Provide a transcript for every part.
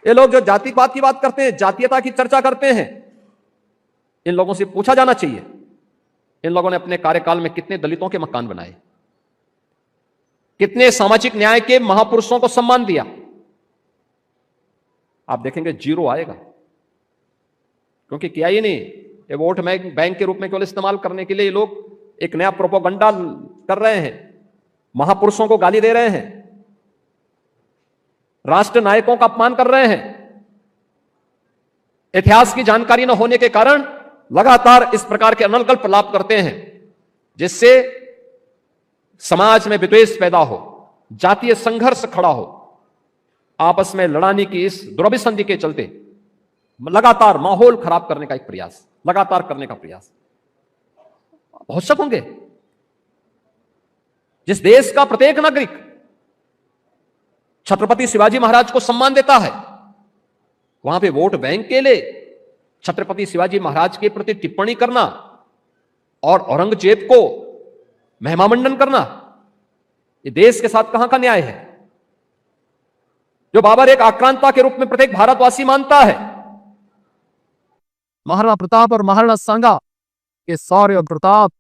ये लोग जो जातिवाद की बात करते हैं, जातीयता की चर्चा करते हैं, इन लोगों से पूछा जाना चाहिए इन लोगों ने अपने कार्यकाल में कितने दलितों के मकान बनाए, कितने सामाजिक न्याय के महापुरुषों को सम्मान दिया। आप देखेंगे जीरो आएगा, क्योंकि किया ही नहीं। ये वोट बैंक के रूप में केवल इस्तेमाल करने के लिए ये लोग एक नया प्रोपोगंडा कर रहे हैं, महापुरुषों को गाली दे रहे हैं, राष्ट्र नायकों का अपमान कर रहे हैं। इतिहास की जानकारी न होने के कारण लगातार इस प्रकार के अनर्गल प्रलाप करते हैं, जिससे समाज में विद्वेष पैदा हो, जातीय संघर्ष खड़ा हो, आपस में लड़ाने की इस दुरभिसंधि के चलते लगातार माहौल खराब करने का एक प्रयास, लगातार करने का प्रयास। बहुत शक होंगे, जिस देश का प्रत्येक नागरिक छत्रपति शिवाजी महाराज को सम्मान देता है, वहां पे वोट बैंक के लिए छत्रपति शिवाजी महाराज के प्रति टिप्पणी करना और औरंगजेब को महिमामंडन करना, ये देश के साथ कहां का न्याय है? जो बाबर एक आक्रांता के रूप में प्रत्येक भारतवासी मानता है। महाराणा प्रताप और महाराणा सांगा के शौर्य और प्रताप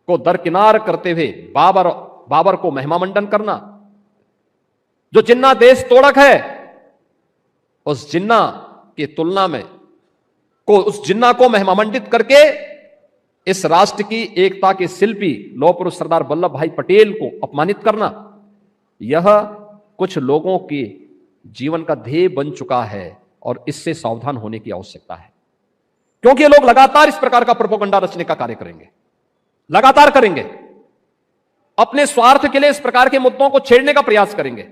को दरकिनार करते हुए बाबर को महिमामंडन करना। जो जिन्ना देश तोड़क है, उस जिन्ना की तुलना में उस जिन्ना को महिमामंडित करके इस राष्ट्र की एकता के शिल्पी लौह पुरुष सरदार वल्लभ भाई पटेल को अपमानित करना, यह कुछ लोगों के जीवन का ध्येय बन चुका है और इससे सावधान होने की आवश्यकता है, क्योंकि ये लोग लगातार इस प्रकार का प्रोपोगंडा रचने का कार्य करेंगे, लगातार करेंगे। अपने स्वार्थ के लिए इस प्रकार के मुद्दों को छेड़ने का प्रयास करेंगे,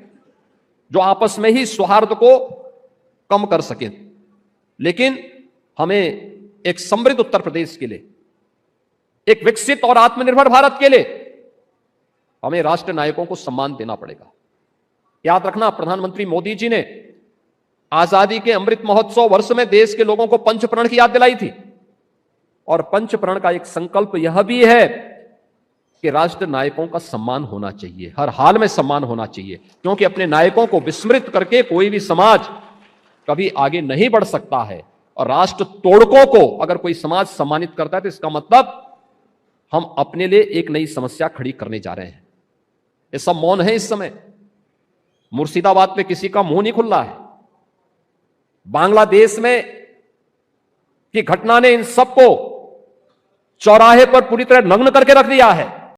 जो आपस में ही सौहार्द को कम कर सके। लेकिन हमें एक समृद्ध उत्तर प्रदेश के लिए, एक विकसित और आत्मनिर्भर भारत के लिए हमें राष्ट्र नायकों को सम्मान देना पड़ेगा। याद रखना, प्रधानमंत्री मोदी जी ने आजादी के अमृत महोत्सव वर्ष में देश के लोगों को पंचप्रण की याद दिलाई थी, और पंचप्रण का एक संकल्प यह भी है कि राष्ट्र नायकों का सम्मान होना चाहिए, हर हाल में सम्मान होना चाहिए, क्योंकि अपने नायकों को विस्मृत करके कोई भी समाज कभी आगे नहीं बढ़ सकता है। और राष्ट्र तोड़कों को अगर कोई समाज सम्मानित करता है तो इसका मतलब हम अपने लिए एक नई समस्या खड़ी करने जा रहे हैं। ये सब मौन है इस समय। मुर्शिदाबाद पे किसी का मुंह नहीं खुल रहा है। बांग्लादेश में की घटना ने इन सबको चौराहे पर पूरी तरह नग्न करके रख दिया है।